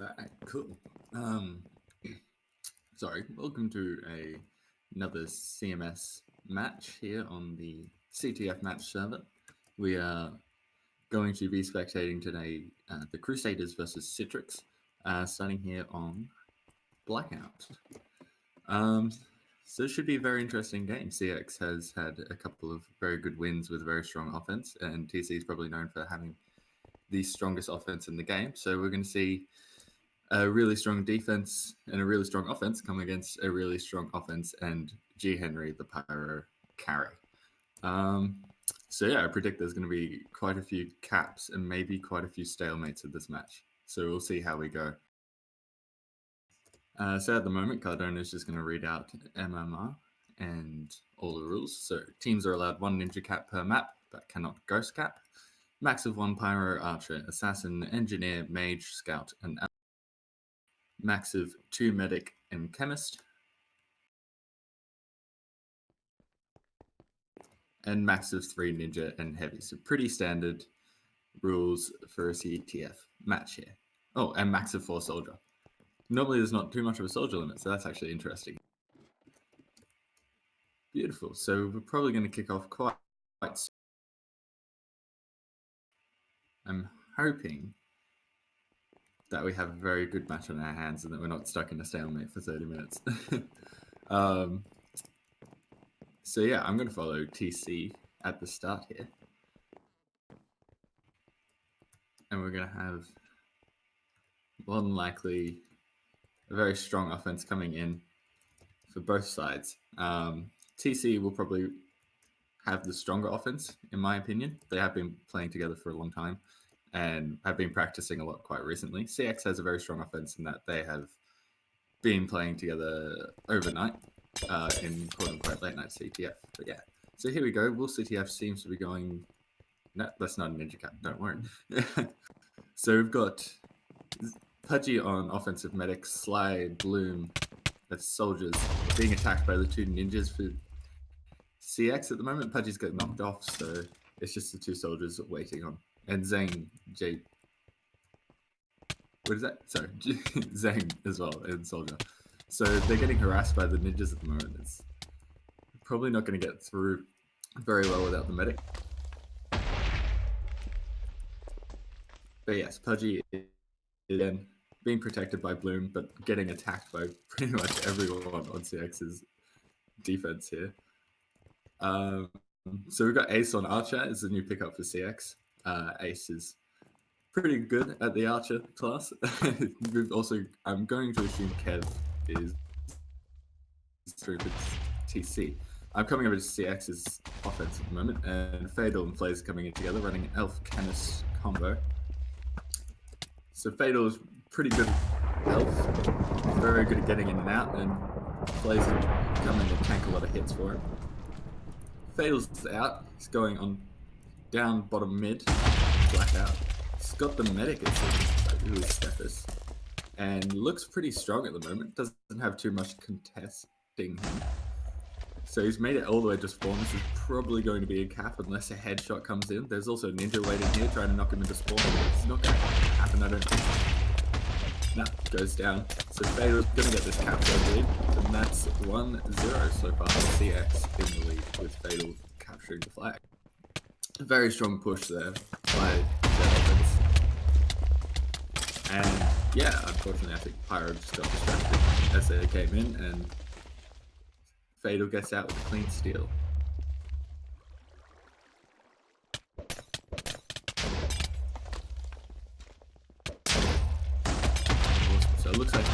Alright, cool. Sorry, welcome to another CMS match here on the CTF Match server. We are going to be spectating today the Crusaders versus Citrix, starting here on Blackout. So it should be a very interesting game. CX has had a couple of very good wins with a very strong offense, and TC is probably known for having the strongest offense in the game. So we're going to see a really strong defense and a really strong offense come against a really strong offense and G. Henry, the Pyro, carry. So yeah, I predict there's going to be quite a few caps and maybe quite a few stalemates in this match. So we'll see how we go. So at the moment, Cardona is just going to read out MMR and all the rules. So teams are allowed 1 ninja cap per map, but cannot ghost cap. Max of 1 Pyro, Archer, Assassin, Engineer, Mage, Scout, and max of 2 Medic and Chemist. And max of 3 Ninja and Heavy. So pretty standard rules for a CTF match here. Oh, and max of 4 Soldier. Normally there's not too much of a soldier limit, so that's actually interesting. Beautiful. So we're probably going to kick off quite soon. I'm hoping that we have a very good match on our hands and that we're not stuck in a stalemate for 30 minutes. So yeah, I'm going to follow TC at the start here. And we're going to have more than likely a very strong offense coming in for both sides. TC will probably have the stronger offense, in my opinion. They have been playing together for a long time and have been practicing a lot quite recently. CX has a very strong offense in that they have been playing together overnight in quote-unquote late-night CTF. But yeah, so here we go. Will CTF seems to be going... No, that's not a ninja cap, don't worry. So we've got Pudgy on offensive medic, Sly, Bloom, as soldiers being attacked by the 2 ninjas for CX at the moment. Pudgy's got knocked off, so it's just the 2 soldiers waiting on. And Zane, what is that? Sorry, Zane as well, and Soldier. So they're getting harassed by the ninjas at the moment. It's probably not going to get through very well without the medic. But yes, Pudgy is again being protected by Bloom, but getting attacked by pretty much everyone on CX's defense here. So we've got Ace on Archer as the new pickup for CX. Ace is pretty good at the Archer class. We've also, I'm going to assume Kev is through TC. I'm coming over to CX's offense at the moment, and Fatal and Flaze coming in together, running an Elf Chemist combo. So Fatal is pretty good at Elf, very good at getting in and out, and Flaze can come in and tank a lot of hits for him. Fatal's out, he's going on down bottom mid, Blackout. He's got the medic, it's really Stephus, and looks pretty strong at the moment, doesn't have too much contesting him. So he's made it all the way to spawn. This is probably going to be a cap unless a headshot comes in. There's also a ninja waiting here trying to knock him into spawn. It's not going to happen, I don't think. No, goes down. So Fatal's going to get this cap, I believe. And that's 1-0 so far. CX in the lead with Fatal capturing the flag. A very strong push there by their offense. And yeah, unfortunately I think Pyro just got distracted as they came in, and Fatal gets out with a clean steal. So it looks like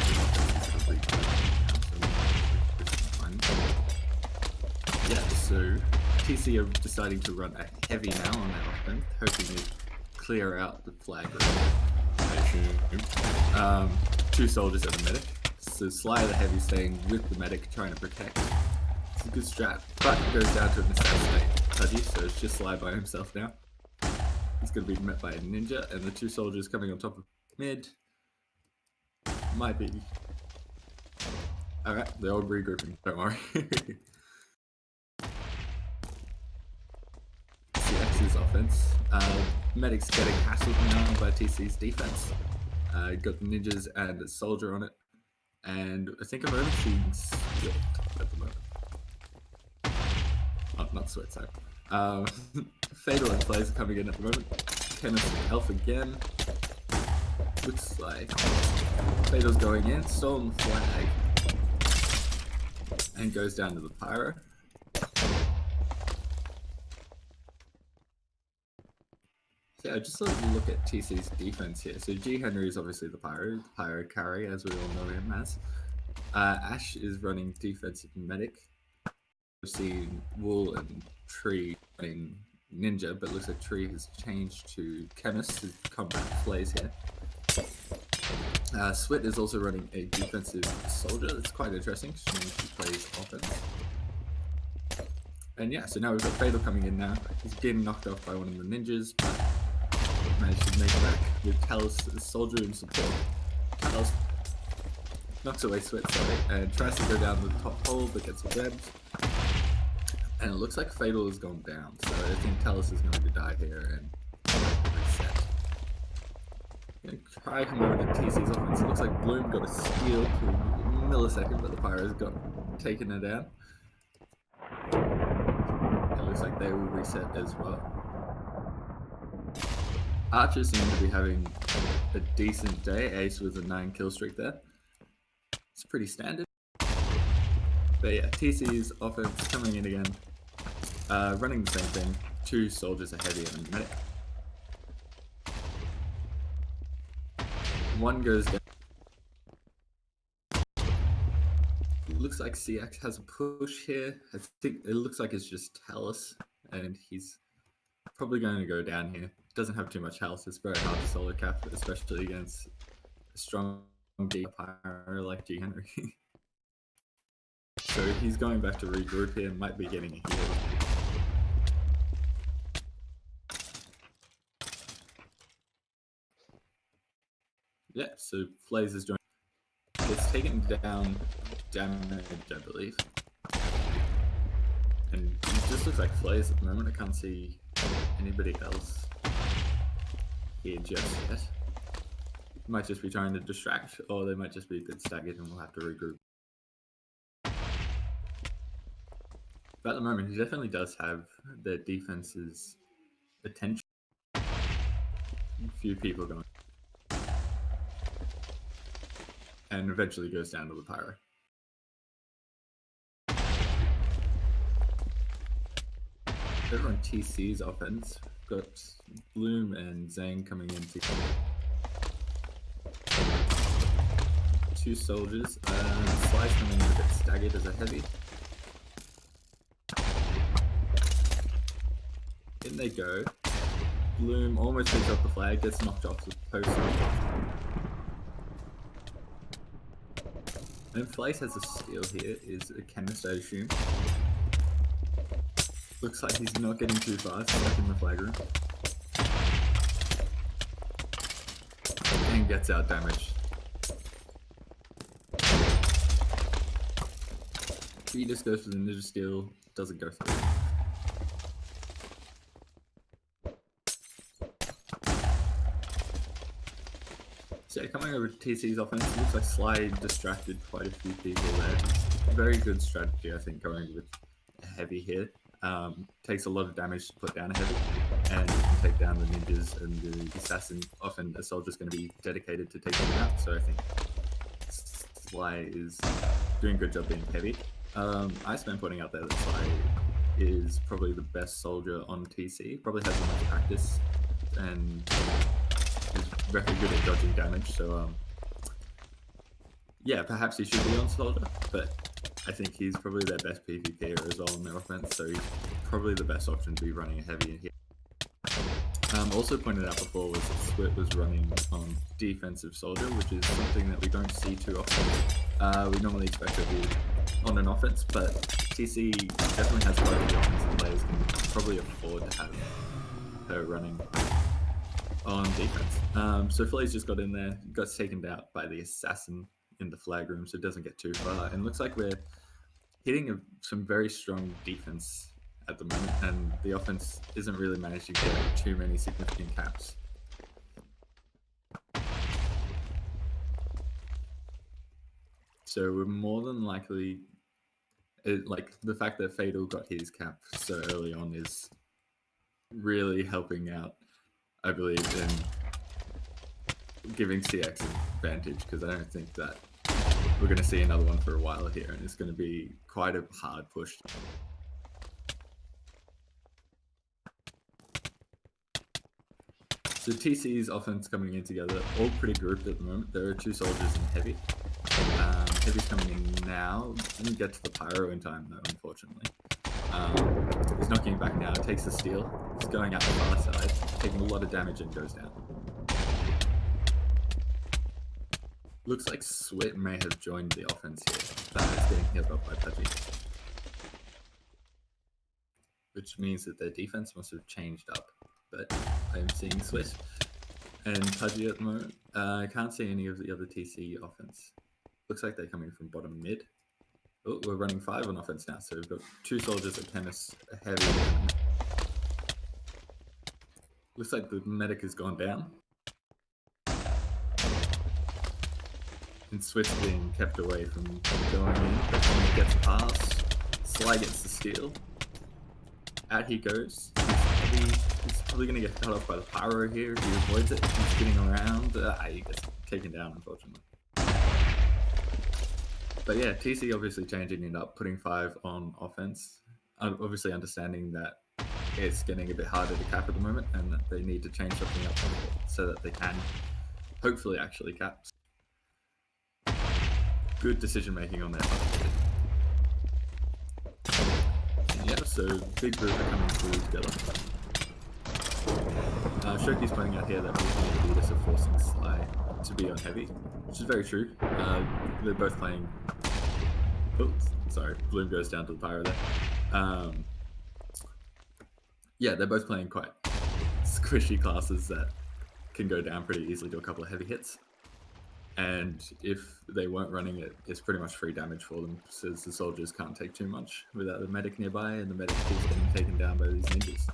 yeah, so TC are deciding to run a heavy now on their offense, hoping to clear out the flag. 2 soldiers and a medic. So Sly the heavy staying with the medic, trying to protect. It's a good strat, but it goes down to an assassinate Pudgy, so it's just Sly by himself now. He's going to be met by a ninja, and the 2 soldiers coming on top of mid. Might be... Alright, they're all regrouping, don't worry. CX's offense. Medic's getting hassled now by TC's defense. Got the ninjas and a soldier on it, and I think I'm only seeing Swift at the moment. Oh, not Swift, sorry. Fatal and Flays are coming in at the moment. Chemist Elf again. Looks like Fatal's going in, stolen flag, and goes down to the Pyro. So yeah, just look at TC's defense here. So G Henry is obviously the Pyro carry, as we all know him as. Ash is running defensive medic. We've seen Wool and Tree running ninja, but looks like Tree has changed to chemist to combat Flays here. Swit is also running a defensive soldier. That's quite interesting. She plays offense. And yeah, so now we've got Fatal coming in now. He's getting knocked off by one of the ninjas, but managed to make it back with Talos, the soldier in support. Talos knocks away Swit, sorry, and tries to go down the top hole, but gets webbed. And it looks like Fatal has gone down, so I think Talos is going to die here and reset. I'm going to try him over to TC's offense. It looks like Bloom got a steal to a millisecond, but the Pyros got taken it down. It looks like they will reset as well. Archers seem to be having a decent day. Ace with a 9 kill streak there. It's pretty standard. But yeah, TC's offense coming in again. Running the same thing. 2 soldiers, a heavy and a medic. One goes down. It looks like CX has a push here. I think it looks like it's just Talos, and he's probably going to go down here. Doesn't have too much health. It's very hard to solo cap, especially against a strong D pyro like G Henry. So he's going back to regroup here. Might be getting a heal. Yeah, so Flays is joining. It's taken down damage, I believe. And it just looks like Flays at the moment. I can't see anybody else here just yet. Might just be trying to distract, or they might just be a bit staggered and we'll have to regroup. But at the moment, he definitely does have their defense's attention. A few people going. And eventually goes down to the Pyro. Over on TC's offense, got Bloom and Zhang coming in together. 2 soldiers. Slice coming in a bit staggered as a heavy. In they go. Bloom almost picks up the flag, gets knocked off the post. And Flace has a steal here, is a chemist, I assume. Looks like he's not getting too far, stuck in the flag room. And gets out damaged. He just goes for the ninja steal, doesn't go through. So yeah, coming over to TC's offense, it looks like Slide distracted quite a few people there. Very good strategy, I think, going with a heavy here. Takes a lot of damage to put down a heavy, and you can take down the ninjas and the assassin. Often a soldier's going to be dedicated to taking them out, so I think Sly is doing a good job being heavy. Iceman pointing out there that Sly is probably the best soldier on TC, probably has the most practice, and is very good at dodging damage, so yeah, perhaps he should be on soldier, but I think he's probably their best PvPer as well in their offense, so he's probably the best option to be running a heavy in here. Also pointed out before was that Swit was running on defensive soldier, which is something that we don't see too often. We normally expect her to be on an offense, but TC definitely has quite a few offensive players can probably afford to have her running on defense. So Flay's just got in there, got taken out by the assassin in the flag room, so it doesn't get too far. And looks like we're hitting some very strong defense at the moment, and the offense isn't really managing to get too many significant caps. So we're more than likely, like the fact that Fatal got his cap so early on is really helping out, I believe, in giving CX an advantage, because I don't think that we're going to see another one for a while here, and it's going to be quite a hard push. So TC's offense coming in together, all pretty grouped at the moment. There are 2 soldiers in Heavy. Heavy's coming in now. Didn't get to the Pyro in time though, unfortunately. He's knocking it back now. Takes the steal. He's going out the far side, taking a lot of damage and goes down. Looks like Swit may have joined the offense here. That is getting healed up by Pudgy. Which means that their defense must have changed up. But I am seeing Swit and Pudgy at the moment. I can't see any of the other TC offense. Looks like they're coming from bottom mid. Oh, we're running 5 on offense now, so we've got 2 soldiers, a chemist, a heavy. Looks like the medic has gone down. And Swift's being kept away from going in. But when he gets past, Sly gets the steal. Out he goes. He's probably going to get cut off by the Pyro here if he avoids it. He's spinning around. He gets taken down, unfortunately. But yeah, TC obviously changing it up, putting 5 on offense. Obviously understanding that it's getting a bit harder to cap at the moment, and that they need to change something up so that they can hopefully actually cap. Good decision making on their part. Yeah, so big group are coming through together. Shoki's pointing out here that we need to do this of forcing Sly to be on heavy, which is very true. They're both playing. Oh, sorry, Bloom goes down to the Pyro there. Yeah, they're both playing quite squishy classes that can go down pretty easily to a couple of heavy hits. And if they weren't running it, it's pretty much free damage for them, since the soldiers can't take too much without the medic nearby, and the medic keeps getting taken down by these ninjas.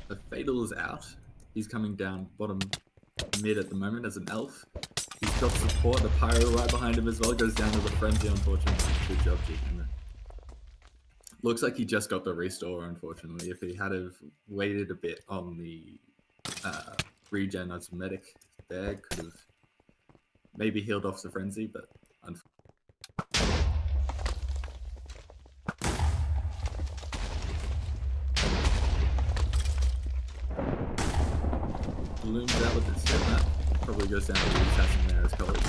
The Fatal is out. He's coming down bottom mid at the moment as an elf. He's got support, the Pyro right behind him as well, goes down to the Frenzy, unfortunately. Good job, G. Looks like he just got the restore, unfortunately. If he had have waited a bit on the regen as a medic there, could have maybe healed off the Frenzy, but unfortunately. Balloons out with its step. Probably goes down to the assassin there as colors.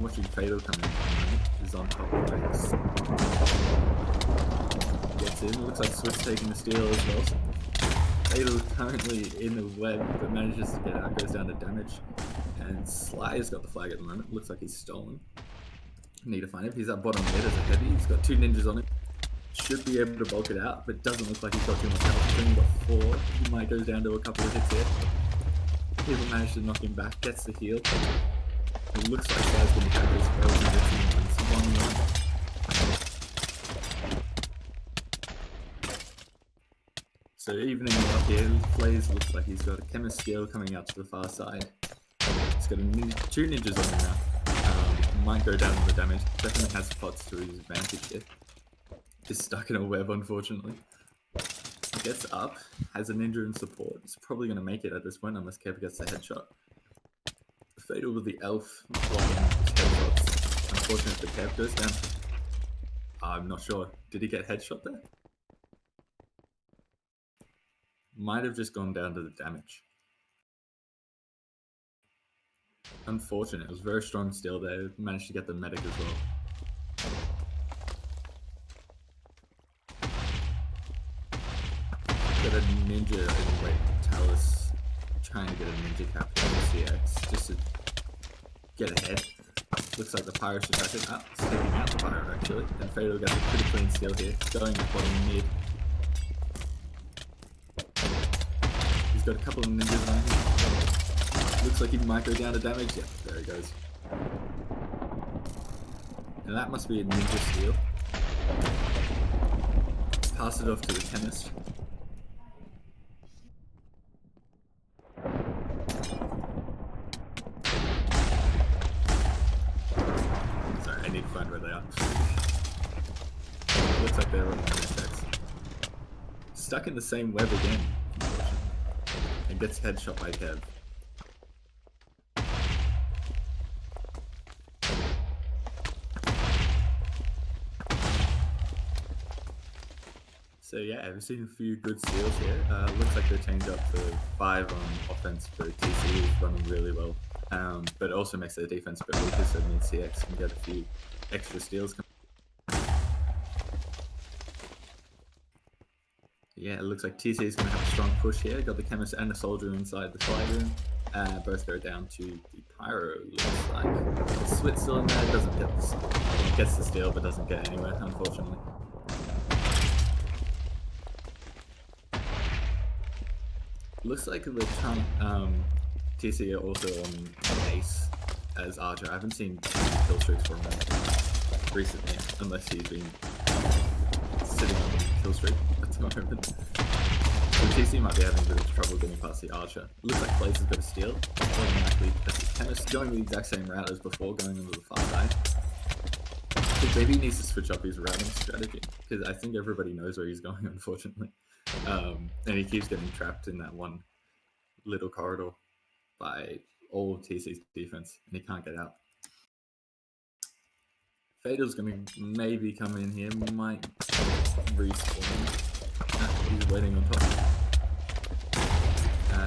Watching Fatal come in, is on top of base. Gets in, looks like Swift's taking the steal as well. Fatal currently in the web, but manages to get out, goes down to damage. And Sly has got the flag at the moment, looks like he's stolen. Need to find him, he's at bottom mid as a heavy, he's got 2 ninjas on him. Should be able to bulk it out, but doesn't look like he's got too much health. He's only got 4, he might go down to a couple of hits here. People manage to knock him back, gets the heal. It looks like Sly's going to catch his frozen hits in 1-1. So evening up here, Blaze looks like he's got a chemist skill coming out to the far side. He's got 2 ninjas on him now. Might go down on the damage. Definitely has pots to his advantage here. Is stuck in a web, unfortunately. Gets up, has a ninja in support. He's probably going to make it at this point unless Kev gets the headshot. Fatal with the elf blocking his headshots. Unfortunate for Kev goes down. I'm not sure. Did he get headshot there? Might have just gone down to the damage. Unfortunate. It was very strong still there. Managed to get the medic as well. Got a ninja in wait, Talus trying to get a ninja cap here with CX just to get ahead. Looks like the Pyro should back it up. It's taking out the Pyro actually. And Fatal gets a pretty clean steal here. Going bottom mid. He's got a couple of ninjas on him. Looks like he might go down to damage. Yep, there he goes. And that must be a ninja steal. Pass it off to the chemist. stuck in the same web again, unfortunately. And gets headshot by Kev. So yeah, we've seen a few good steals here. Looks like the change up for 5 on offense for TC is running really well. But it also makes their defense a bit weaker, so it means CX can get a few extra steals. Yeah, it looks like TC is going to have a strong push here. Got the chemist and the soldier inside the fly room. Both go down to the pyro. Looks like Swit's still in there. Doesn't get gets the steal, but doesn't get anywhere, unfortunately. Looks like the TC are also on Ace as Archer. I haven't seen kill streaks from him recently, unless he's been sitting on the kill streak at the moment. So TC might be having a bit of trouble getting past the Archer. Looks like Blaze has got a steal. Automatically, Chemist going the exact same route as before, going into the far side. I think maybe he needs to switch up his routing strategy, because I think everybody knows where he's going, unfortunately. And he keeps getting trapped in that one little corridor by all of TC's defense, and he can't get out. Fatal's going to maybe come in here, might respawn. He's waiting on top.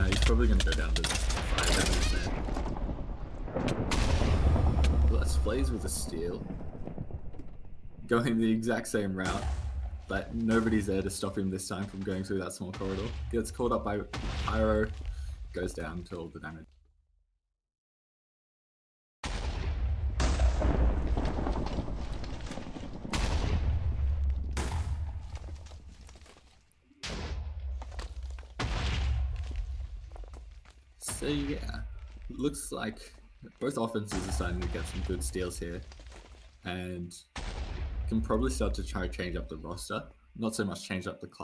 He's probably going to go down to 5 damage there. Let's Blaze with a steal. Going the exact same route, but nobody's there to stop him this time from going through that small corridor. Gets caught up by Pyro, goes down to all the damage. So yeah, looks like both offenses are starting to get some good steals here, and can probably start to try to change up the roster. Not so much change up the class.